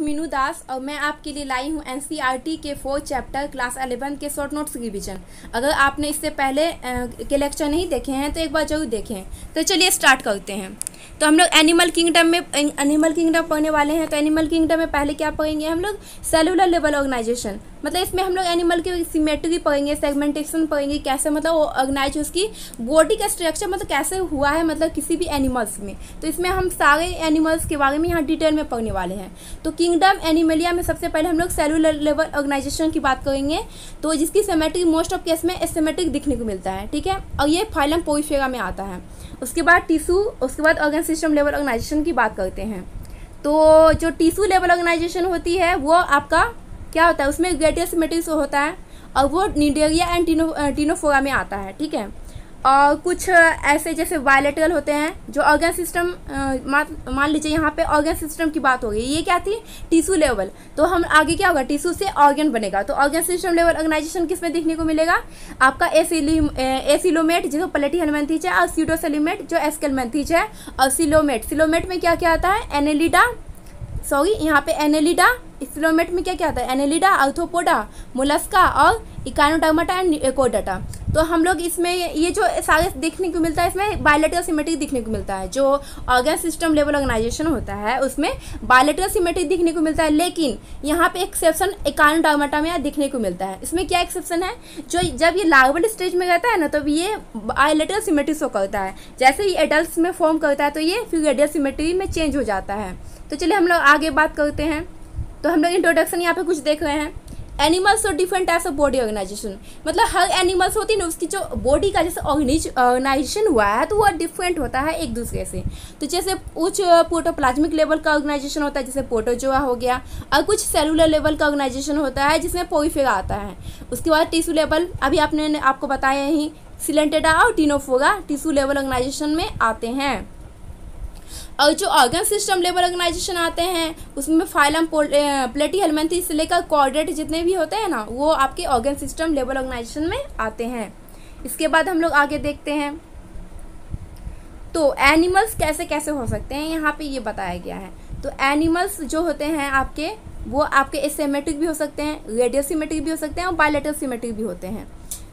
मीनू दास और मैं आपके लिए लाई हूँ एनसीईआरटी के 4th चैप्टर क्लास 11 के शॉर्ट नोट्स रिवीजन। अगर आपने इससे पहले के लेक्चर नहीं देखे हैं तो एक बार जरूर देखें। तो चलिए स्टार्ट करते हैं। तो हम लोग एनिमल किंगडम पढ़ने वाले हैं। तो एनिमल किंगडम में पहले क्या पढ़ेंगे हम लोग? Cellular level organisation. मतलब इसमें हम लोग एनिमल की सिमेट्री पढ़ेंगे, सेगमेंटेशन पढ़ेंगे, कैसे मतलब ऑर्गेनाइज उसकी बॉडी का स्ट्रक्चर मतलब कैसे हुआ है मतलब किसी भी एनिमल्स में। तो इसमें हम सारे एनिमल्स के बारे में यहाँ डिटेल में पढ़ने वाले हैं। तो किंगडम एनिमलिया में सबसे पहले हम लोग सेलुलर लेवल ऑर्गेनाइजेशन की बात करेंगे, तो जिसकी सिमेट्री मोस्ट ऑफ केस में एसिमेट्रिक दिखने को मिलता है, ठीक है। और ये फाइलम पोइफेरा में आता है। उसके बाद टिश्यू, उसके बाद ऑर्गन सिस्टम लेवल ऑर्गेनाइजेशन की बात करते हैं। तो जो टिश्यू लेवल ऑर्गेनाइजेशन होती है वो आपका क्या होता है, उसमें ग्रेटर सिमेट्री होता है और वो निडेरिया एंड टिनोफोरा में आता है, ठीक है। और कुछ ऐसे जैसे बायलैटरल होते हैं जो ऑर्गन सिस्टम, मान लीजिए यहाँ पे ऑर्गन सिस्टम की बात हो गई, ये क्या थी? Tissue level. तो हम आगे क्या होगा, टिश्यू से ऑर्गन बनेगा। तो ऑर्गन सिस्टम लेवल ऑर्गेनाइजेशन किस में देखने को मिलेगा? आपका एसिलोमेट जो प्लेटिहेलमिन्थेस है, और स्यूडोसेलोमेट जो एस्केलमेन्थेस है, और सिलोमेट में क्या क्या आता है? यहाँ पे एनेलिडा। सिलोमेट में क्या क्या आता है? एनेलिडा, आर्थ्रोपोडा, मोलस्का और इकानोडर्माटा एंड एकोडाटा। तो हम लोग इसमें ये जो सारे देखने को मिलता है, इसमें बायलैटरल सिमेट्री दिखने को मिलता है। जो ऑर्गन सिस्टम लेवल ऑर्गेनाइजेशन होता है उसमें बायलैटरल सिमेट्री दिखने को मिलता है, लेकिन यहाँ पे एक्सेप्शन इकानोडर्माटा में दिखने को मिलता है। इसमें क्या एक्सेप्शन है? जो जब ये लार्वल स्टेज में रहता है ना, तब ये बायलैटरल सिमेट्री शो करता है। जैसे ही एडल्ट में फॉर्म करता है तो ये फिर रेडियल सिमेट्री में चेंज हो जाता है। तो चलिए हम लोग आगे बात करते हैं। तो हम लोग इंट्रोडक्शन यहाँ पे कुछ देख रहे हैं। एनिमल्स और different types of body organisation, मतलब हर एनिमल्स होती है ना, उसकी जो बॉडी का जैसे ऑर्गेनाइजेशन हुआ है तो वो डिफरेंट होता है एक दूसरे से। तो जैसे कुछ प्रोटोप्लाज्मिक लेवल का ऑर्गेनाइजेशन होता है जिसमें प्रोटोजोआ हो गया, और कुछ सेलुलर लेवल का ऑर्गेनाइजेशन होता है जिसमें पोइफेरा आता है। उसके बाद टिश्यू लेवल, अभी आपको बताया ही, सिलेंटेडा और टिनोफोरा टिश्यू लेवल ऑर्गेनाइजेशन में आते हैं। और जो ऑर्गन सिस्टम लेवल ऑर्गेनाइजेशन आते हैं उसमें फाइलम प्लेटिहेलमिन्थेस से लेकर कॉर्डेट जितने भी होते हैं ना, वो आपके ऑर्गन सिस्टम लेवल ऑर्गेनाइजेशन में आते हैं। इसके बाद हम लोग आगे देखते हैं। तो एनिमल्स कैसे कैसे हो सकते हैं यहाँ पे ये बताया गया है। तो एनिमल्स जो होते हैं आपके, वो आपके एसिमेट्रिक भी हो सकते हैं, रेडियल सिमेट्रिक भी हो सकते हैं, और बायलैटरल सिमेट्रिक भी होते हैं।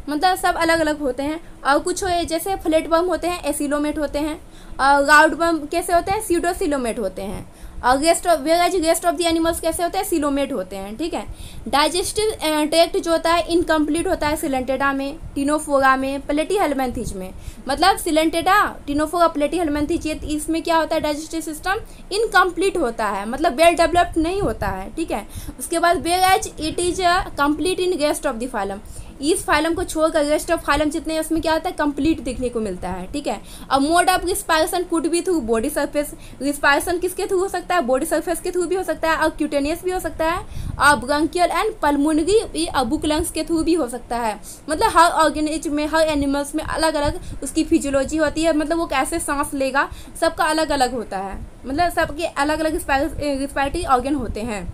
मतलब सब अलग अलग होते हैं। और कुछ जैसे फ्लैटवर्म होते हैं, एसिलोमेट होते हैं, और राउंडवर्म कैसे होते हैं? स्यूडोसिलोमेट होते हैं। और रेस्ट ऑफ द एनिमल्स कैसे होते हैं? सिलोमेट होते हैं, ठीक है। डाइजेस्टिव ट्रैक्ट जो होता है इनकम्प्लीट होता है सिलेंटेडा में, टिनोफोरा में, प्लेटिहेलमिन्थेस में। मतलब सिलेंटेडा, टिनोफोरा, प्लेटिहेलमिन्थेस, इसमें क्या होता है? डाइजेस्टिव सिस्टम इनकम्प्लीट होता है, मतलब वेल डेवलप्ड नहीं होता है, ठीक है। उसके बाद where it is complete in rest of the phylum, इस फाइलम को छोड़कर रेस्ट ऑफ फाइलम जितने हैं उसमें क्या होता है? कंप्लीट देखने को मिलता है, ठीक है। और मोड ऑफ रिस्पायरेशन कुड भी थ्रू बॉडी सरफेस। रिस्पायरेशन किसके थ्रू हो सकता है? बॉडी सरफेस के थ्रू भी हो सकता है, और क्यूटेनियस भी हो सकता है, और bronchial and pulmonary book lungs के थ्रू भी हो सकता है। मतलब हर ऑर्गेनिज्म में, हर एनिमल्स में अलग अलग उसकी फिजियोलॉजी होती है, मतलब वो कैसे सांस लेगा सबका अलग अलग होता है, मतलब सबके अलग अलग रिस्पायरेटरी ऑर्गन होते हैं।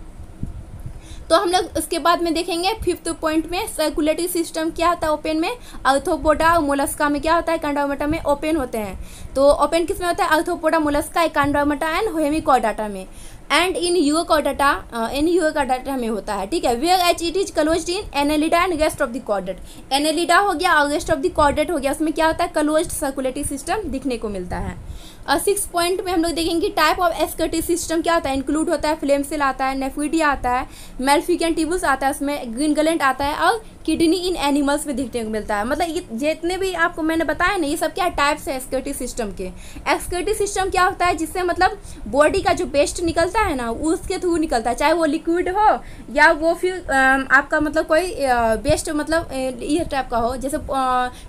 तो हम लोग उसके बाद में देखेंगे 5th पॉइंट में सर्कुलेटरी सिस्टम क्या होता है ओपन में, आर्थ्रोपोडा और मोलस्का में क्या होता है? एकांडोर्मेटा में ओपन होते हैं। तो ओपन किस में होता है? Arthropoda, Mollusca, Echinodermata and Hemichordata में, एंड इन यूरोकोडाटा में होता है, ठीक है। Whereas it is closed in Annelida and rest of the chordate. Annelida हो गया और रेस्ट ऑफ द कॉर्डेट हो गया, उसमें क्या होता है? क्लोज्ड सर्कुलेटरी सिस्टम दिखने को मिलता है। और 6th पॉइंट में हम लोग देखेंगे टाइप ऑफ एक्सक्रीटरी सिस्टम क्या होता है। इंक्लूड होता है फ्लेम सेल आता है, नेफ्रिडिया आता है, मेल्फिकेंट ट्यूबुल्स आता है, उसमें ग्रीन ग्लैंड आता है, और किडनी इन एनिमल्स में दिखने को मिलता है। मतलब ये जितने भी आपको मैंने बताया ना, ये सब क्या टाइप्स है एक्सक्रीटरी सिस्टम के। एक्सक्रीटरी सिस्टम क्या होता है? जिससे मतलब बॉडी का जो वेस्ट निकलता है ना, उसके थ्रू निकलता है, चाहे वो लिक्विड हो या वो फिर आपका मतलब कोई वेस्ट, मतलब ये टाइप का हो। जैसे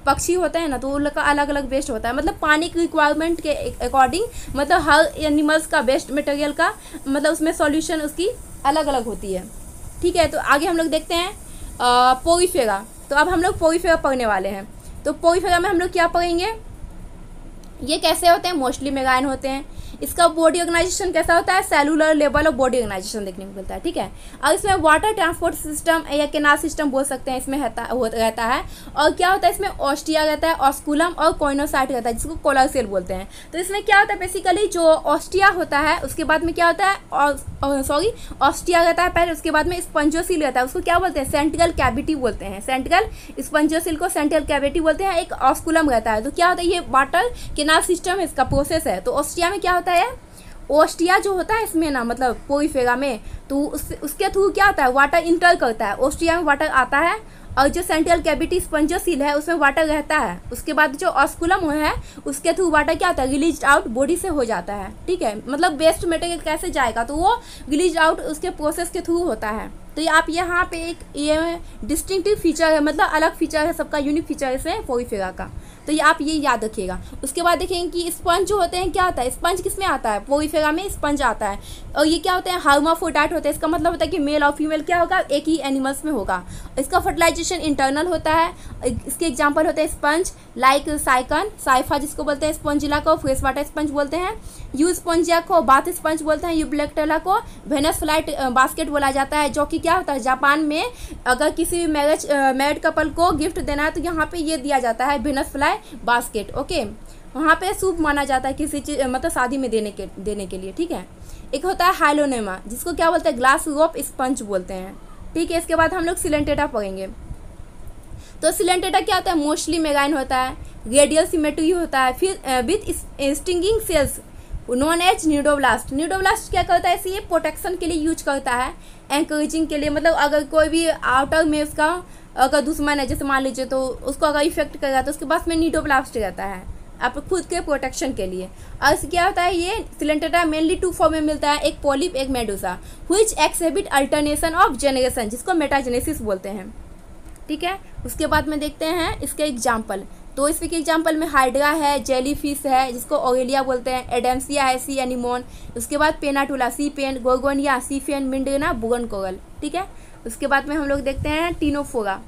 पक्षी होते हैं ना, तो उनका अलग अलग वेस्ट होता है, मतलब पानी की रिक्वायरमेंट के अकॉर्डिंग, मतलब हर एनिमल्स का वेस्ट मटेरियल का मतलब उसमें सॉल्यूशन उसकी अलग अलग होती है, ठीक है। तो आगे हम लोग देखते हैं पोइफेरा। तो अब हम लोग पोइफेरा पढ़ने वाले हैं। तो पोइफेरा में हम लोग क्या पढ़ेंगे? ये कैसे होते हैं? मोस्टली मेगाइन होते हैं। इसका बॉडी ऑर्गेनाइजेशन कैसा होता है, cellular level of body organisation देखने को मिलता है, ठीक है। और इसमें वाटर ट्रांसपोर्ट सिस्टम या कैनाल सिस्टम बोल सकते हैं, इसमें रहता है। और क्या होता है, इसमें ऑस्टिया रहता है, ऑस्कुलम और कॉइनोसाइट रहता है, जिसको कोलर सेल बोलते हैं। तो इसमें क्या होता है, बेसिकली जो ऑस्टिया होता है उसके बाद में क्या होता है, ऑस्टिया रहता है पहले, उसके बाद में स्पंजोसिल रहता है, उसको क्या बोलते हैं, सेंट्रल कैविटी बोलते हैं। सेंट्रल स्पंजोसिल को सेंट्रल कैविटी बोलते हैं। एक ऑस्कुलम रहता है। तो क्या होता है, ये वाटर कैनाल सिस्टम इसका प्रोसेस है। तो ऑस्टिया में क्या होता है, ओस्टिया जो होता है इसमें ना, मतलब पोरीफेरा में, तो उसके थ्रू क्या होता है, वाटर इंटर करता है। ओस्टिया में वाटर आता है और जो सेंट्रल कैविटी स्पंजोसिल है उसमें वाटर रहता है। उसके बाद जो ऑस्कुलम है उसके थ्रू वाटर क्या होता है, रिलीज आउट बॉडी से हो जाता है, ठीक है। मतलब वेस्ट मटेरियल कैसे जाएगा, तो वो रिलीज आउट उसके प्रोसेस के थ्रू होता है। तो ये आप यहाँ पे एक ये डिस्टिंक्टिव फीचर है, मतलब अलग फीचर है, सबका यूनिक फीचर है इसमें पोरीफेरा का। तो ये आप ये याद रखिएगा। उसके बाद देखेंगे कि स्पंज जो होते हैं क्या होता है, स्पंज किसमें आता है, पोरीफेरा में स्पंज आता है। और ये क्या होते हैं, हर्माफ्रोडाइट होते हैं। इसका मतलब होता है कि मेल और फीमेल क्या होगा, एक ही एनिमल्स में होगा। इसका फर्टिलाइजेशन इंटरनल होता है। इसके एग्जाम्पल होते हैं स्पंज लाइक साइकन, साइफा जिसको बोलते हैं, स्पंजिला को फ्रेश वाटर स्पंज बोलते हैं, यू स्पंजिया को बाथ स्पंज बोलते हैं, यूब्लेक्टेला को वेनस फ्लाइट बास्केट बोला जाता है। जो कि क्या होता है, जापान में अगर किसी मैरिड कपल को गिफ्ट देना है तो यहाँ पे ये दिया जाता है, वेनस फ्लाई बास्केट, ओके। वहाँ पे शुभ माना जाता है किसी चीज, मतलब शादी में देने के लिए, ठीक है। एक होता है हाइलोनेमा, जिसको क्या बोलते हैं, ग्लास रोप स्पंज बोलते हैं, ठीक है। इसके बाद हम लोग सिलेंटेटा पढ़ेंगे। तो सिलेंटेटा क्या होता है, मोस्टली मेगाइन होता है, रेडियल सिमेट्री होता है, फिर with stinging cells known as cnidoblast. Cnidoblast क्या करता है, ये प्रोटेक्शन के लिए यूज करता है, एंकरेजिंग के लिए। मतलब अगर कोई भी आउटर में उसका अगर दुश्मन है, जैसे मान लीजिए, तो उसको अगर इफेक्ट करेगा तो उसके पास में न्यूडोब्लास्ट रहता है आप खुद के प्रोटेक्शन के लिए। और क्या होता है, ये सिलेंटेटा मेनली टू फॉर्म में मिलता है, एक पॉलिप एक medusa, which exhibit alternation of generation, जिसको मेटाजेनेसिस बोलते हैं, ठीक है। उसके बाद में देखते हैं इसके एग्जाम्पल। तो इसके एग्जाम्पल में हाइड्रा है, जेलीफिश है जिसको ओरेलिया बोलते हैं, एडेम्सिया है, सी एनिमोन। उसके बाद पेनाटुला सी पेन, गोर्गोनिया सी फेन, मिंडेना बुगन कोरल, ठीक है। उसके बाद में हम लोग देखते हैं टीनोफोरा।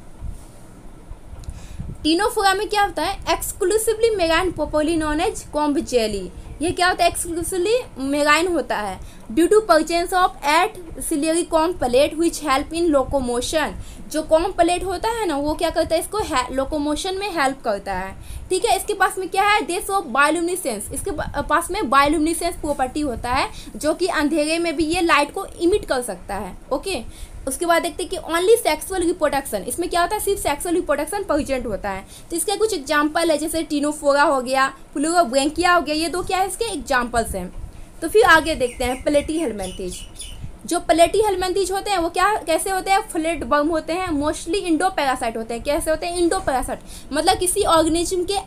टीनोफोरा में क्या होता है, exclusively marine popularly known as comb jelly. ये क्या होता है, एक्सक्लूसिवली मेगाइन होता है due to presence of eight ciliary comb plate which help in locomotion. जो कॉम्ब प्लेट होता है ना, वो क्या करता है, इसको लोकोमोशन में हेल्प करता है, ठीक है। इसके पास में क्या है, देश ऑफ बायोल्यूमिनेसेंस, इसके पास में बायोल्यूमिनेसेंस प्रॉपर्टी होता है, जो कि अंधेरे में भी ये लाइट को इमिट कर सकता है, ओके। उसके बाद देखते हैं कि ओनली सेक्सुअल रिप्रोडक्शन, इसमें क्या होता है, सिर्फ सेक्सुअल रिप्रोडक्शन प्रेजेंट होता है। तो इसके कुछ एग्जांपल है, जैसे टीनोफोरा हो गया, प्लूरोब्रैंकिया हो गया, ये दो क्या है इसके एग्जांपल्स हैं। तो फिर आगे देखते हैं प्लेटीहेल्मिन्थेज। जो प्लेटीहेल्मिन्थेज होते हैं वो क्या कैसे होते हैं, फ्लैट वर्म होते हैं, मोस्टली इंडो पैरासाइट होते हैं। कैसे होते हैं, इंडो पैरासाइट, मतलब किसी ऑर्गेनिज्म के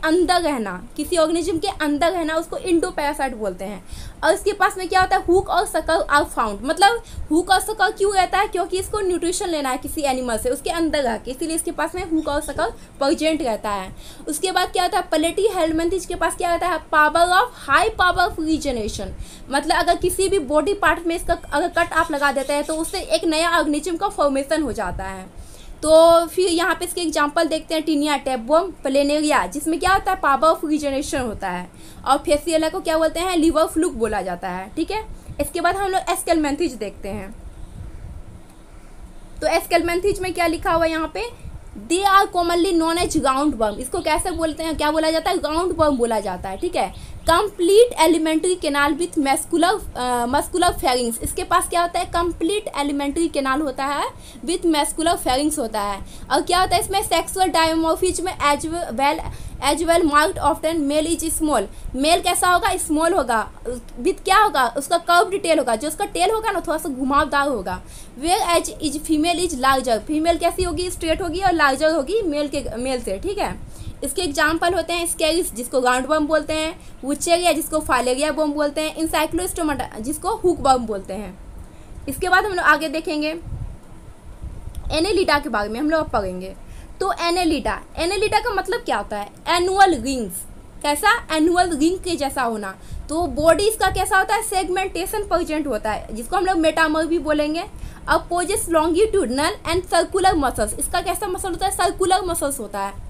अंदर रहना, उसको इंडो पैरासाइट बोलते हैं। और इसके पास में क्या होता है, हुक और सकल आर फाउंड। मतलब हुक और सकल क्यों रहता है, क्योंकि इसको न्यूट्रिशन लेना है किसी एनिमल से, उसके अंदर रह के, इसीलिए इसके पास में हुक और सकल प्रेजेंट रहता है। उसके बाद क्या होता है, प्लेटीहेल्मिन्थेज के पास क्या रहता है, power of high power of regeneration. मतलब अगर किसी भी बॉडी पार्ट में इसका अगर कट आप लगा देते हैं तो उससे एक नया ऑर्गेनिज्म का फॉर्मेशन हो जाता है। तो फिर यहाँ पे इसके एग्जांपल देखते हैं, टीनिया टेपवर्म, प्लेनेरिया, जिसमें क्या होता है, पावर ऑफ रीजनरेशन होता है। और फेसियला को क्या बोलते हैं, लिवर फ्लूक बोला जाता है, ठीक है। इसके बाद हम लोग एस्केलमेंथेज देखते हैं। तो एस्केलमेंथेज में क्या लिखा हुआ है यहाँ पे, they are commonly known as round worm. इसको कैसे बोलते हैं, क्या बोला जाता है, राउंड वर्म बोला जाता है, ठीक है। Complete alimentary canal with muscular pharynx. इसके पास क्या होता है, कंप्लीट एलिमेंट्री केनाल होता है विथ मस्कुलर फेरिंग्स होता है। और क्या होता है इसमें, sexual dimorphism as well marked often, male is small. Male कैसा होगा, स्मॉल होगा, विथ क्या होगा, उसका कर्व्ड टेल होगा, जो उसका टेल होगा ना थोड़ा सा घुमावदार होगा। Whereas is female is larger, female कैसी होगी, स्ट्रेट होगी और लार्जर होगी मेल से, ठीक है। इसके एग्जाम्पल होते हैं स्केरिस, जिसको राउंड वर्म बोलते हैं, वुचेरिया जिसको फाइलेरिया वर्म बोलते हैं, इंसाइक्लोस्टोमाटा जिसको हुक वर्म बोलते हैं। इसके बाद हम लोग आगे देखेंगे एनेलिडा के बारे में हम लोग पढ़ेंगे। तो एनेलिडा का मतलब क्या होता है, एनुअल रिंग्स। कैसा, एनुअल रिंग के जैसा होना। तो बॉडी इसका कैसा होता है, सेगमेंटेशन प्रेजेंट होता है, जिसको हम लोग मेटामर भी बोलेंगे। अब possess longitudinal and circular muscles, इसका कैसा मसल होता है, सर्कुलर मसल्स होता है।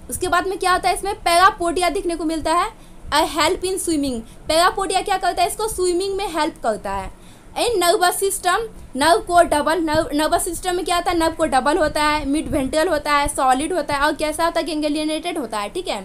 उसके बाद में क्या होता है, इसमें पैरापोडिया दिखने को मिलता है, हेल्प इन स्विमिंग, पैरापोडिया क्या करता है, इसको स्विमिंग में हेल्प करता है। एंड नर्वस सिस्टम, नर्व को डबल, नर्वस सिस्टम में क्या होता है, नर्व को डबल होता है, मिड वेंट्रल होता है, सॉलिड होता है और कैसा होता है, गैंग्लियोनेटेड होता है, ठीक है।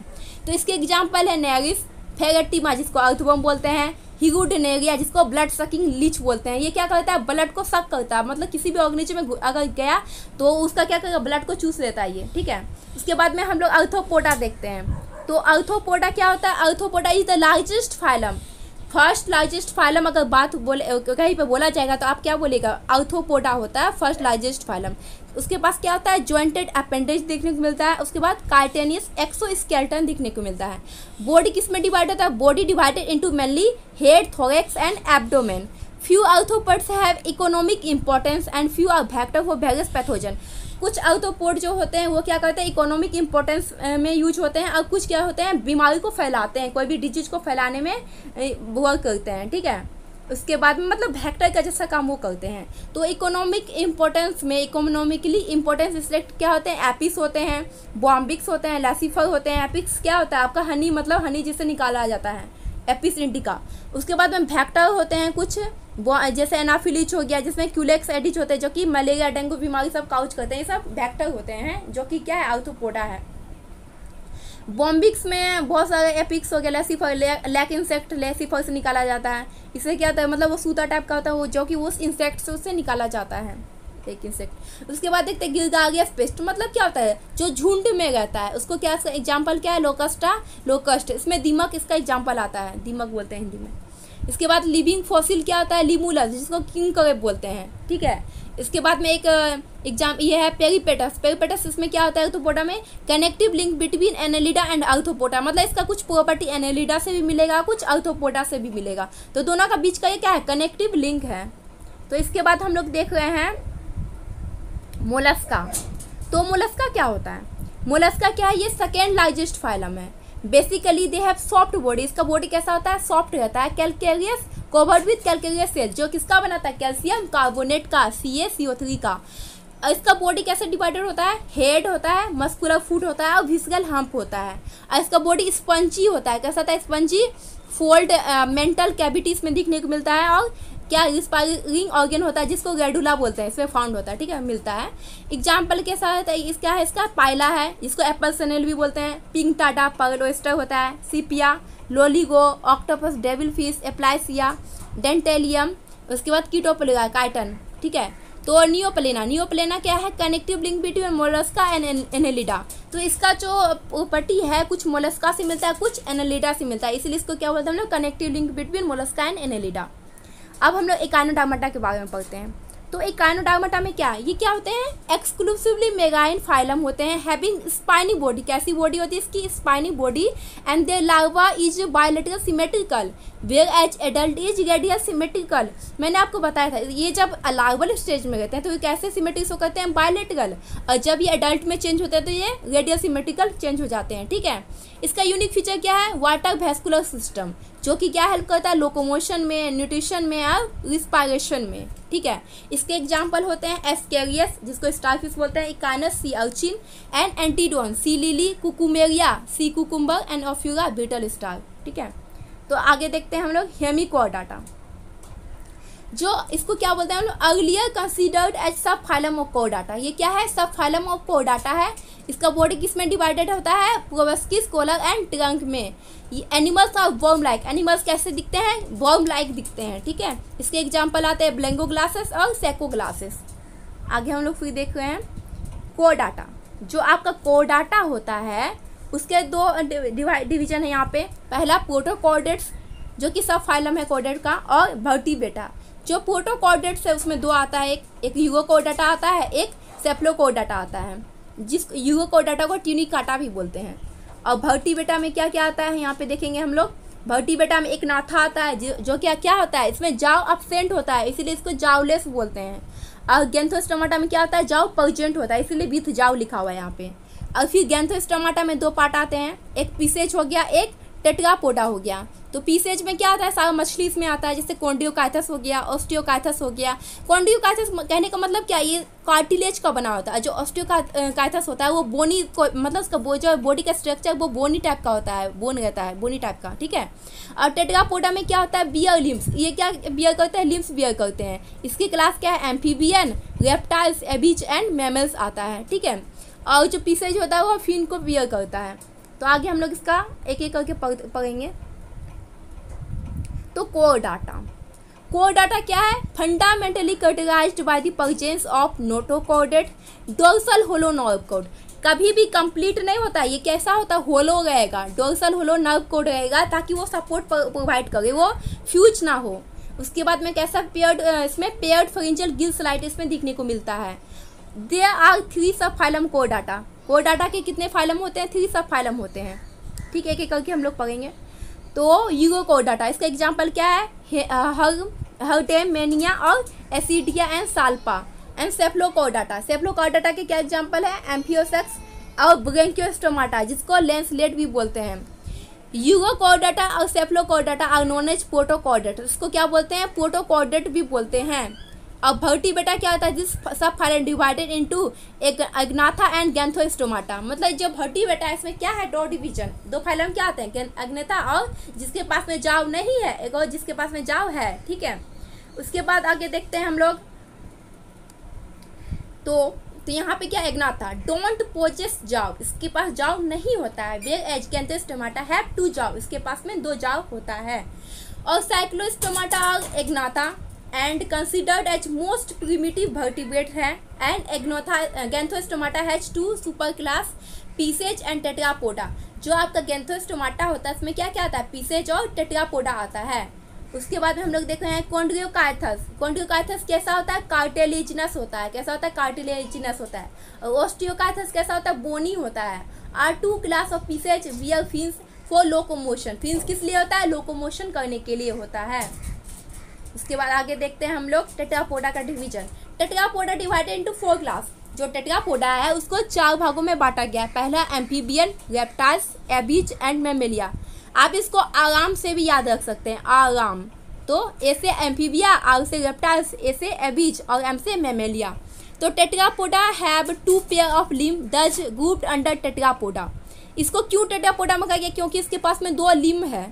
तो इसके एग्जाम्पल है नेरिस, फेगेटिमा जिसको अर्थवर्म बोलते हैं, हिगुडनेरिया जिसको ब्लड सकिंग लीच बोलते हैं। ये क्या करता है, ब्लड को सक करता है, मतलब किसी भी ऑर्गेनिज्म में अगर गया तो उसका क्या करेगा, ब्लड को चूस लेता है ये, ठीक है। उसके बाद में हम लोग आर्थ्रोपोडा देखते हैं। तो आर्थ्रोपोडा क्या होता है, arthropoda is the largest phylum, first largest phylum. अगर बात बोले कहीं पे बोला जाएगा तो आप क्या बोलेगा, आर्थ्रोपोडा होता है फर्स्ट लार्जेस्ट फाइलम। उसके पास क्या होता है, जॉइंटेड अपेंडेज देखने को मिलता है। उसके बाद काइटेनियस एक्सोस्केलेटन देखने को मिलता है। बॉडी किस में डिवाइड होता है, body divided into mainly head, thorax and abdomen. Few arthropods have economic importance and few are vector for various pathogen. कुछ आर्थ्रोपोड जो होते हैं वो क्या करते हैं, इकोनॉमिक इंपॉर्टेंस में यूज होते हैं, और कुछ क्या होते हैं, बीमारी को फैलाते हैं, कोई भी डिजीज को फैलाने में वर्क करते हैं, ठीक है। उसके बाद में मतलब वेक्टर का जैसा काम वो करते हैं। तो इकोनॉमिक इंपॉर्टेंस में इकोनॉमिकली इंपॉर्टेंस सिलेक्ट क्या होते हैं, एपिस होते हैं, बॉम्बिक्स होते हैं, लैसिफर होते हैं। एपिक्स क्या होता है आपका, हनी, मतलब हनी जिससे निकाला जाता है, एपिस इंडिका। उसके बाद में वेक्टर होते हैं कुछ, जैसे एनाफिलिच हो गया जिसमें क्यूलेक्स एडिच होते हैं जो कि मलेरिया डेंगू बीमारी सब काउच करते हैं, ये सब वेक्टर होते हैं जो कि क्या है, आर्थ्रोपोडा है। बॉम्बिक्स में बहुत सारे एपिक्स हो गया, लेसिफर, लैक इंसेक्ट लेसिफर से निकाला जाता है। इससे क्या होता है, मतलब वो सूता टाइप का होता है वो, जो कि उस इंसेक्ट से उससे निकाला जाता है, एक इंसेक्ट। उसके बाद देखते हैं गिलगारियस पेस्ट, मतलब क्या होता है, जो झुंड में रहता है उसको क्या, इसका एग्जाम्पल क्या है, लोकस्टा, लोकस्ट। इसमें दीमक इसका एग्जाम्पल आता है, दीमक बोलते हैं हिंदी में। इसके बाद लिविंग फॉसिल क्या होता है, लिमुलस जिसको किंग करेब बोलते हैं, ठीक है। इसके बाद में एक एग्जाम ये है पेरिपेटस। पेरिपेटस इसमें क्या होता है, आर्थ्रोपोडा में connective link between Annelida and arthropoda, मतलब इसका कुछ प्रॉपर्टी एनेलिडा से भी मिलेगा, कुछ आर्थ्रोपोडा से भी मिलेगा, तो दोनों का बीच का ये क्या है, कनेक्टिव लिंक है। तो इसके बाद हम लोग देख रहे हैं मोलस्का। तो मोलस्का क्या होता है, मोलस्का क्या है, ये सेकेंड लार्जेस्ट फाइलम है। Basically they have soft body, इसका बॉडी कैसा होता है, सॉफ्ट रहता है, calcareous, covered with calcareous shell, जो किसका बनाता है, कैल्शियम कार्बोनेट का, CaCO3 का। इसका बॉडी कैसे डिवाइडेड होता है, हेड होता है, मस्कुलर फुट होता है और विस्कल हम्प होता है। और इसका बॉडी स्पंजी होता है, कैसा होता है, स्पंजी, फोल्ड मेंटल कैविटीज में दिखने को मिलता है। और क्या, रिस्पायरिंग ऑर्गन होता है जिसको रेडुला बोलते हैं, इसमें फाउंड होता है, ठीक है, मिलता है। एग्जाम्पल के साथ इसका है, इसका पाइला है जिसको एप्पल सनेल भी बोलते हैं, पिंक टाटा, पर्ल ओयस्टर होता है, sepia, loligo, octopus, devil fish, aplysia, dentalium. उसके बाद कीटोप्लेगा, काइटन, ठीक है। तो नियोप्लेना, नियोप्लेना क्या है, connective link between Mollusca and Annelida. तो इसका जो प्रॉपर्टी है कुछ मोलस्का से मिलता है, कुछ एनेलिडा से मिलता है, इसलिए इसको क्या बोलते हैं हम लोग, connective link between Mollusca and Annelida. अब हम लोग एकाइनोडर्माटा के बारे में पढ़ते हैं। तो एकाइनोडर्माटा में क्या है, ये क्या होते हैं, एक्सक्लूसिवली मेगाइन फाइलम होते हैं, हैविंग स्पाइनी बॉडी। कैसी बॉडी होती है इसकी, spiny body. And their larva is bilateral symmetrical, whereas adult is radial symmetrical. मैंने आपको बताया था ये जब लार्वल स्टेज में रहते हैं तो ये कैसे सिमेट्रिक शो करते हैं, बायोलेटरल, और जब ये एडल्ट में चेंज होते हैं तो ये रेडियल सिमेट्रिकल चेंज हो जाते हैं, ठीक है। इसका यूनिक फीचर क्या है, वाटर वैस्कुलर सिस्टम, जो कि क्या हेल्प करता है, लोकोमोशन में, न्यूट्रिशन में और रिस्पायरेशन में, ठीक है। इसके एग्जाम्पल होते हैं एस्केरियस जिसको स्टारफिश बोलते हैं, echinus sea urchin, and antedon sea lily, cucumaria sea cucumber, and ophiura brittle star, ठीक है। तो आगे देखते हैं हम लोग हेमिकोडाटा, जो इसको क्या बोलते हैं हम लोग, अर्लियर कंसीडर्ड एज सब फाइलम ऑफ कोडाटा। ये क्या है, सब फाइलम ऑफ कोडाटा है। इसका बॉडी किस में डिवाइडेड होता है, प्रोबस्किस, कोलर एंड ट्रंक में। ये एनिमल्स और वर्म लाइक, एनिमल्स कैसे दिखते हैं, वर्म लाइक दिखते हैं, ठीक है। इसके एग्जाम्पल आते हैं ब्लेंगो ग्लासेस और सेको ग्लासेस। आगे हम लोग फिर देख रहे हैं कोडाटा। जो आपका कोडाटा होता है उसके दो डिवीजन है यहाँ पे। पहला प्रोटोकॉर्डेट्स जो कि सब फाइलम है कोडेट का, और वर्टिब्रेटा। जो प्रोटोकॉर्डेट्स है उसमें दो आता है, एक यूगोकोडाटा आता है, एक सेप्लोकोडाटा आता है, जिस यूगोकोडाटा को ट्यूनिकाटा भी बोलते हैं। और वर्टिब्रेटा में क्या क्या आता है यहाँ पे देखेंगे हम लोग। वर्टिब्रेटा में एक नाथा आता है जो क्या होता है, इसमें जाव अब्सेंट होता है इसीलिए इसको जावलेस बोलते हैं। और गैंथोस्टोमाटा में क्या होता है, जाव प्रेजेंट होता है इसीलिए विथ जाव लिखा हुआ है यहाँ पे। और फिर गैंथोस्टोमाटा में दो पार्ट आते हैं, एक पिसेज हो गया, एक टेट्रापोडा हो गया। तो पीसेज में क्या आता है, सारा मछली इसमें आता है, जैसे कॉन्ड्रियोकाइथस हो गया, ऑस्टियोकाइथस हो गया। कॉन्ड्रियोकाइथस कहने का मतलब क्या, ये कार्टिलेज का बना होता है। जो ऑस्टियोकाइथस होता है वो बोनी को, मतलब उसका जो बॉडी का स्ट्रक्चर वो बोनी टाइप का होता है, बोन रहता है बोनी टाइप का, ठीक है। और टेट्रापोडा में क्या होता है, बियर लिम्स, ये क्या बियर करते हैं, लिम्स बियर करते हैं। इसकी क्लास क्या है, amphibian, reptiles, Abies and mammals आता है, ठीक है। और जो पीसेज होता है वो फिन को बियर करता है। तो आगे हम लोग इसका एक एक करके पढ़ेंगे। तो कोर डाटा क्या है, fundamentally categorised by the presence of notochord dorsal hollow nerve cord. कभी भी कंप्लीट नहीं होता, ये कैसा होता है, होलो रहेगा, डोर्सल होलो नर्व कोड रहेगा, ताकि वो सपोर्ट प्रोवाइड करे, वो फ्यूज ना हो। उसके बाद में कैसा पेयर्ड, इसमें पेयर्ड फरिंजियल गिल स्लाइड इसमें दिखने को मिलता है। देयर आर 3 सब फाइलम कोर डाटा के कितने फाइलम होते हैं, 3 सब फाइलम होते हैं, ठीक है। एक एक करके हम लोग पढ़ेंगे। तो यूरोकोर डाटा, इसका एग्जाम्पल क्या है, हर्डेमेनिया और एसिडिया एंड साल्पा। एंड सेफ्लोकोर डाटा के क्या एग्जाम्पल है, एम्फियोसेक्स और ब्रैंकियोस्टोमाटा, जिसको लेंसलेट भी बोलते हैं। यूरोकोर डाटा और cephalochordata are known as protochordate, इसको क्या बोलते हैं, प्रोटोकॉर्डेट भी बोलते हैं। अब वर्टिब्रेटा क्या होता है, जिस सब फाइलम डिवाइडेड इनटू अग्नाथा एंड गैंथोस्टोमाटा। मतलब जो वर्टिब्रेटा है इसमें क्या है, 2 डिवीजन, 2 फाइलम क्या आते हैं, अग्नाथा और जिसके पास में जाव नहीं है, एक और जिसके पास में जाव है, ठीक है। उसके बाद आगे देखते हैं हम लोग। तो यहाँ पे क्या, अग्नाथा डोंट पोजेस जाव, इसके पास जाव नहीं होता है। वेयर एज गैंथोस्टोमाटा हैव 2 जाव, इसके पास में 2 जाव होता है। और साइक्लोस्टोमाटा और agnatha and considered as most primitive vertebrate है, and gnathostomata has 2 superclass, pisces and tetrapoda. जो आपका गैंथोस्टोमाटा होता है इसमें क्या क्या आता है, पीसेज और टेट्रापोडा आता है। उसके बाद में हम लोग देख रहे हैं कॉन्ड्रियोकाइथस कैसा होता है, कार्टिलेजिनस होता है, कैसा होता है, कार्टिलेजिनस होता है। और ऑस्टियोकाइथस कैसा होता है, बोनी होता है। Are 2 class of Pisces where fins for locomotion, fins किस लिए होता है, लोकोमोशन करने के लिए होता है। उसके बाद आगे देखते हैं हम लोग टेट्रापोडा का division. Tetrapoda divided into 4 class. जो टेट्रापोडा है उसको 4 भागों में बांटा गया है। पहला amphibian, reptiles, Abies and Mammalia. आप इसको आराम से भी याद रख सकते हैं, आराम। तो ए से एम्फीबिया, आर से रेप्टाइल्स, ए से एबीज और एम से मैमेलिया। तो Tetrapoda have 2 pair of limb दज ग्रुप्ड अंडर टेट्रापोडा। इसको क्यों टेट्रापोडा में कहा गया, क्योंकि इसके पास में 2 लिम्ब है,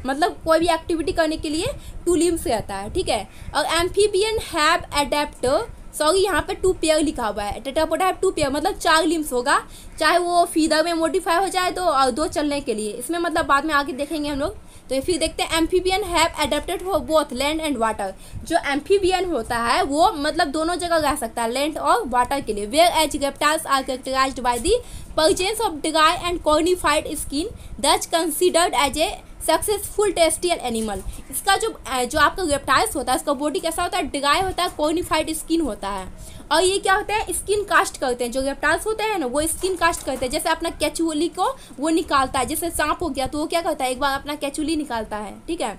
मतलब कोई भी एक्टिविटी करने के लिए 2 लिम्स रहता है, ठीक है। और एम्फीबियन हैव एडेप्टर, सॉरी यहाँ पे 2 पेयर लिखा हुआ है, टेट्रापोडा हैव 2 पेयर, मतलब 4 लिम्स होगा, चाहे वो फीदर में मॉडिफाई हो जाए तो, और 2 चलने के लिए, इसमें मतलब बाद में आगे देखेंगे हम लोग। तो फिर देखते हैं amphibian have adapted for both land and water. जो एम्फीबियन होता है वो मतलब दोनों जगह रह सकता है, लैंड और वाटर के लिए। Whereas reptiles are characterised by the presence of dry and cornified skin that considered as a successful terrestrial animal. इसका जो आपका रेप्टाइल्स होता है, इसका बॉडी कैसा होता है, ड्राई होता है, कॉर्निफाइड स्किन होता है। और ये क्या होता है, स्किन कास्ट करते हैं। जो रेप्टाइल्स होते हैं ना वो स्किन कास्ट करते हैं, जैसे अपना केचुली को वो निकालता है, जैसे सांप हो गया तो वो क्या करता है, एक बार अपना केचुली निकालता है, ठीक है।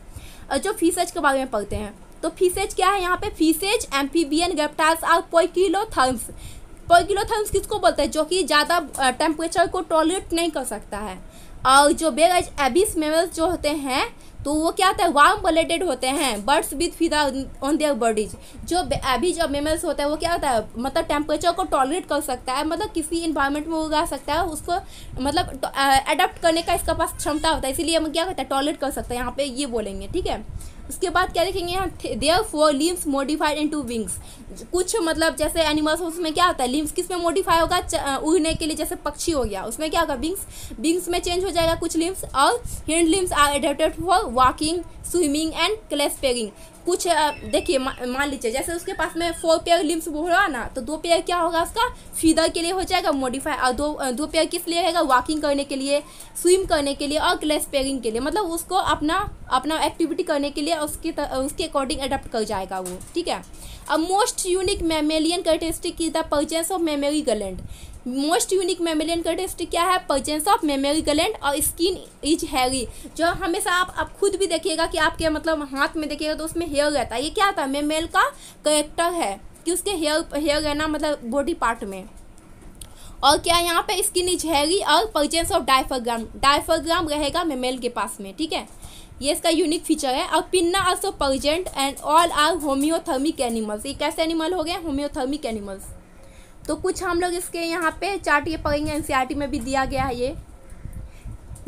और जो फिशेज के बारे में पढ़ते हैं, तो फिशेज क्या है यहाँ पे, fishes amphibian reptiles are poikilotherms. Poikilotherms किसको बोलते हैं, जो कि ज़्यादा टेम्परेचर को टॉलरेट नहीं कर सकता है। और जो बेग एबिस मैमल्स जो होते हैं तो वो क्या होता है, वार्म ब्लडेड होते हैं, birds with feather on their bodies. जो एबिज और मैमल्स होता है वो क्या होता है, मतलब टेम्परेचर को टॉलरेट कर सकता है, मतलब किसी इन्वायरमेंट में वो रह सकता है, उसको मतलब अडेप्ट करने का इसका पास क्षमता होता है, इसीलिए हम क्या करते हैं, टॉलरेट कर सकते हैं, यहाँ पे ये बोलेंगे, ठीक है। उसके बाद क्या देखेंगे यहाँ, their 4 limbs modified into wings. कुछ मतलब जैसे एनिमल्स उसमें क्या होता है, लिम्स किस में मॉडिफाई होगा, उड़ने के लिए, जैसे पक्षी हो गया उसमें क्या होगा, विंग्स में चेंज हो जाएगा कुछ लिम्स। और hind limbs are adapted for walking, swimming and clasping. कुछ देखिए मान लीजिए जैसे उसके पास में 4 पेयर लिम्स होगा ना, तो 2 पेयर क्या होगा उसका, फीदर के लिए हो जाएगा मॉडिफाई, और 2 पेयर किस लिए रहेगा, वॉकिंग करने के लिए, स्विम करने के लिए और क्लैस्पिंग के लिए, मतलब उसको अपना एक्टिविटी करने के लिए उसके अकॉर्डिंग अडेप्ट कर जाएगा वो, ठीक है। अब most unique mammalian characteristic is the presence of memory gland. Most unique mammalian characteristic क्या है, प्रेजेंस ऑफ मेमोरी ग्लैंड और स्किन इज हेयरी। जो हमेशा आप खुद भी देखिएगा कि आपके मतलब हाथ में देखिएगा तो उसमें हेयर रहता है, ये क्या होता है, मेमेल का कैरेक्टर है कि उसके हेयर रहना मतलब बॉडी पार्ट में। और क्या यहाँ पे स्किन इज हेयरी और प्रेजेंस ऑफ डायफ्राग्राम रहेगा मेमेल के पास में, ठीक है। ये इसका यूनिक फीचर है। और pinna also present and all are homeothermic animals. ये कैसे एनिमल हो गए? Homeothermic animals. तो कुछ हम लोग इसके यहाँ पे चार्ट ये पढ़ेंगे, एनसीईआरटी में भी दिया गया है। ये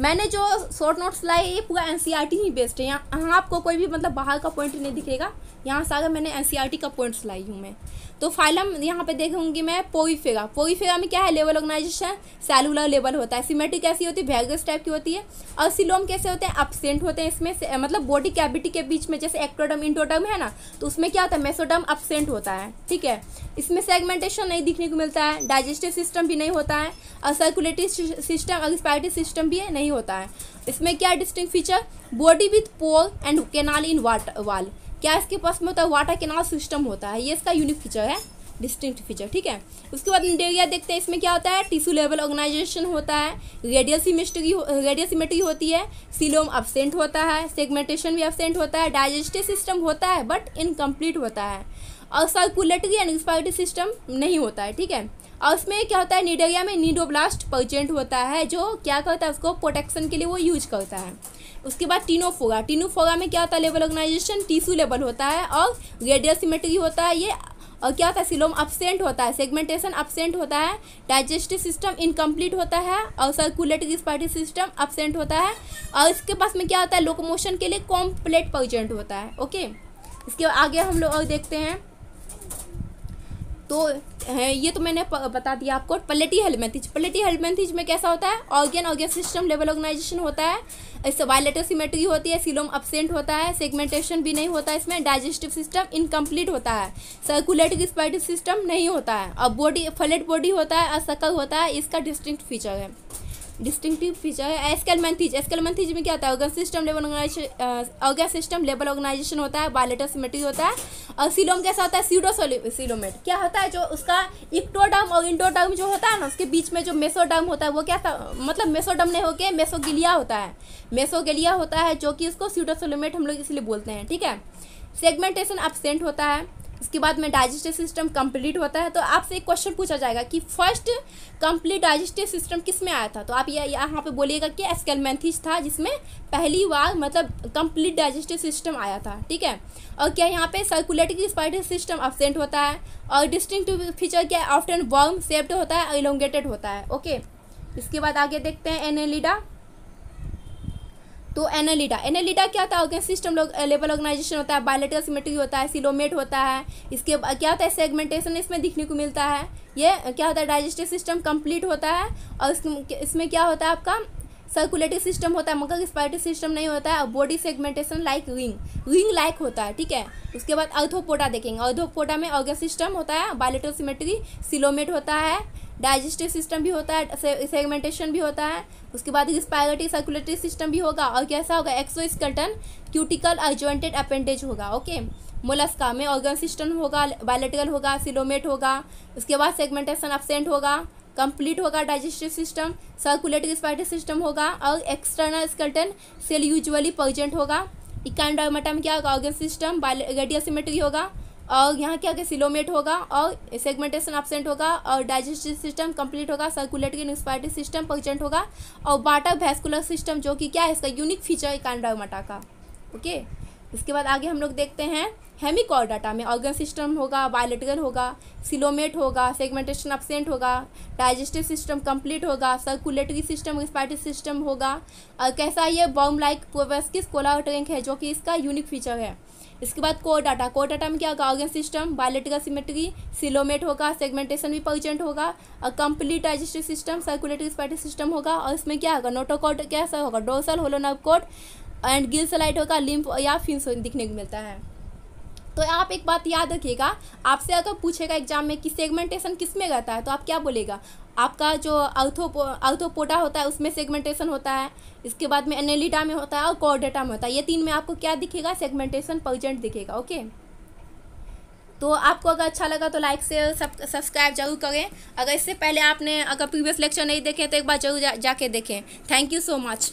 मैंने जो शॉर्ट नोट्स लाए ये पूरा एनसीईआरटी ही बेस्ड है। यहाँ आपको कोई भी मतलब बाहर का पॉइंट नहीं दिखेगा, यहाँ सारा मैंने एनसीईआरटी का पॉइंट्स लाई हूँ मैं। तो फाइलम यहाँ पे देखूंगी मैं पोरीफेरा। पोरीफेरा में क्या है? लेवल ऑर्गेनाइजेशन सेलुलर लेवल होता है। सिमेट्रिक कैसी होती है? वेगस टाइप की होती है। और सिलोम कैसे होते हैं? एब्सेंट होते हैं इसमें से, मतलब बॉडी कैविटी के बीच में जैसे एक्टोडर्म इंटोडर्म है ना, तो उसमें क्या होता है? मेसोडर्म एब्सेंट होता है, ठीक है। इसमें सेगमेंटेशन नहीं दिखने को मिलता है, डाइजेस्टिव सिस्टम भी नहीं होता है, और सर्कुलेटरी सिस्टम और रिस्पायरेटरी सिस्टम भी नहीं होता है। इसमें क्या distinct feature? Body with pore and canal in water wall. क्या इसके पास में होता है? वाटर कैनाल सिस्टम होता है। ये इसका यूनिक फीचर है, डिस्टिंक्ट फीचर, ठीक है। उसके बाद इंटेरियर देखते हैं, इसमें क्या होता है? टिश्यू लेवल ऑर्गेनाइजेशन होता है, रेडियल सिमेट्री होती है, सीलोम एब्सेंट होता है, सेगमेंटेशन भी एब्सेंट होता है, डाइजेस्टिव सिस्टम होता है बट इनकम्प्लीट होता है, और सर्कुलेटरी एंड रिस्पायरेटरी सिस्टम नहीं होता है, ठीक है। और उसमें क्या होता है? निडेरिया में नीडोब्लास्ट प्रेजेंट होता है, जो क्या करता है? उसको प्रोटेक्शन के लिए वो यूज करता है। उसके बाद टीनोफोरा। टीनोफोरा में क्या होता है? लेवल ऑर्गेनाइजेशन टिश्यू लेवल होता है और रेडियल सिमेट्री होता है ये। और क्या होता है? सिलोम एब्सेंट होता है, सेगमेंटेशन एब्सेंट होता है, डाइजेस्टिव सिस्टम इनकम्प्लीट होता है, और सर्कुलेटरी रिस्पायरेटरी सिस्टम एब्सेंट होता है। और इसके पास में क्या होता है? लोकोमोशन के लिए कॉम्प्लेट प्रेजेंट होता है, ओके। इसके आगे हम लोग और देखते हैं, तो ये तो मैंने बता दिया आपको। पलेटी हेलमेंथिज। पलेटी हेलमेंथिज में कैसा होता है? ऑर्गन सिस्टम लेवल ऑर्गेनाइजेशन होता है, इससे बायलेटरल सिमेट्री होती है, सिलोम एब्सेंट होता है, सेगमेंटेशन भी नहीं होता है इसमें, डाइजेस्टिव सिस्टम इनकम्प्लीट होता है, सर्कुलेटरी रिस्पायरेटरी सिस्टम नहीं होता है, और बॉडी फ्लैट बॉडी होता है और सकल होता है। इसका डिस्टिंक्ट फीचर है, डिस्टिंक्टिव फीचर है। एस्केलमेंथिज। एस्केलमेंथिज में क्या होता है? ऑर्गन सिस्टम लेवल ऑर्गेनाइजेशन होता है, बायलेटरल सिमेट्री होता है, और सिलोम कैसा होता है? सीडोसिलोमेट। क्या होता है? जो उसका इक्टोडर्म और इंडोडर्म जो होता है ना, उसके बीच में जो मेसोडर्म होता है वो क्या था? मतलब मेसोडर्म नहीं होके मेसोगिलिया होता है, मेसोगिलिया होता है, जो कि उसको सीडोसिलोमेट हम लोग इसलिए बोलते हैं, ठीक है। सेगमेंटेशन एब्सेंट होता है। इसके बाद में डाइजेस्टिव सिस्टम कंप्लीट होता है। तो आपसे एक क्वेश्चन पूछा जाएगा कि फर्स्ट कंप्लीट डाइजेस्टिव सिस्टम किस में आया था? तो आप ये यहाँ पे बोलिएगा कि एस्केलमेंथिज था, जिसमें पहली बार मतलब कंप्लीट डाइजेस्टिव सिस्टम आया था, ठीक है। और क्या यहाँ पे सर्कुलेटरी रिस्पायरेटरी सिस्टम एब्सेंट होता है। और डिस्टिंक्टिव फीचर क्या है? ऑफ्टन वर्म शेप्ड होता है, इलोंगेटेड होता है, ओके। इसके बाद आगे देखते हैं एनेलिडा। तो एनेलिडा क्या होता है? ऑर्गन सिस्टम लेवल ऑर्गेनाइजेशन होता है, बायलेटरल सिमेट्री होता है, सिलोमेट होता है। इसके क्या होता है? सेगमेंटेशन इसमें दिखने को मिलता है। ये क्या होता है? डाइजेस्टिव सिस्टम कंप्लीट होता है, और इसमें क्या होता है? आपका सर्कुलेटरी सिस्टम होता है मगर रिस्पायरेटरी सिस्टम नहीं होता है, और body segmentation like ring like होता है, ठीक है। उसके बाद आर्थ्रोपोडा देखेंगे। आर्थ्रोपोडा में ऑर्गन सिस्टम होता है, बायलेटरल सिमेट्री, सिलोमेट होता है, डाइजेस्टिव सिस्टम भी होता है, सेगमेंटेशन भी होता है। उसके बाद रिस्पायरेटरी सर्कुलेटरी सिस्टम भी होगा, और कैसा होगा? एक्सोस्केलेटन क्यूटिकल और जॉइंटेड अपेंडेज होगा, ओके। मोलस्का में ऑर्गन सिस्टम होगा, बायलेटरल होगा, सिलोमेट होगा। उसके बाद सेगमेंटेशन एब्सेंट होगा, कंप्लीट होगा digestive system, circulatory respiratory system होगा, और external skeleton shell usually present होगा। इकांडोर्मेटा में क्या होगा? ऑर्गन सिस्टम, रेडियल सिमेट्री होगा, और यहाँ क्या होगा? सिलोमेट होगा, और सेगमेंटेशन एब्सेंट होगा, और डाइजेस्टिव सिस्टम कंप्लीट होगा, सर्कुलेटरी रिस्पायरेटरी सिस्टम प्रेजेंट होगा, और बाटा वैस्कुलर सिस्टम, जो कि क्या है? इसका यूनिक फीचर इकांडोर्मेटा का, ओके। इसके बाद आगे हम लोग देखते हैं हेमिकॉर्डाटा में ऑर्गन सिस्टम होगा, बायलेटरल होगा, सिलोमेट होगा, सेगमेंटेशन एब्सेंट होगा, डाइजेस्टिव सिस्टम कंप्लीट होगा, सर्कुलेटरी सिस्टम रिस्पायरेटरी सिस्टम होगा, और कैसा ये बॉर्म लाइक प्रोवेस्किस कोलार टैंक है, जो कि इसका यूनिक फीचर है। इसके बाद कोर डाटा में क्या होगा? Organ system, bilateral symmetry, coelomate होगा, सेगमेंटेशन भी प्रेजेंट होगा, और complete digestive system, circulatory respiratory system होगा। और इसमें क्या होगा? नोटोकॉर्ड कैसा होगा? Dorsal hollow nerve cord and gill slit होगा, लिम्फ या फिन्स दिखने को मिलता है। तो आप एक बात याद रखिएगा, आपसे अगर पूछेगा एग्जाम में कि सेगमेंटेशन किस में रहता है, तो आप क्या बोलेगा? आपका जो आर्थ्रोपोडा होता है उसमें सेगमेंटेशन होता है, इसके बाद में एनेलिडा में होता है, और कॉर्डेटा में होता है। ये तीन में आपको क्या दिखेगा? सेगमेंटेशन प्रेजेंट दिखेगा, ओके। तो आपको अगर अच्छा लगा तो लाइक शेयर सब्सक्राइब जरूर करें। अगर इससे पहले आपने अगर प्रीवियस लेक्चर नहीं देखे तो एक बार जरूर जाके देखें। Thank you so much.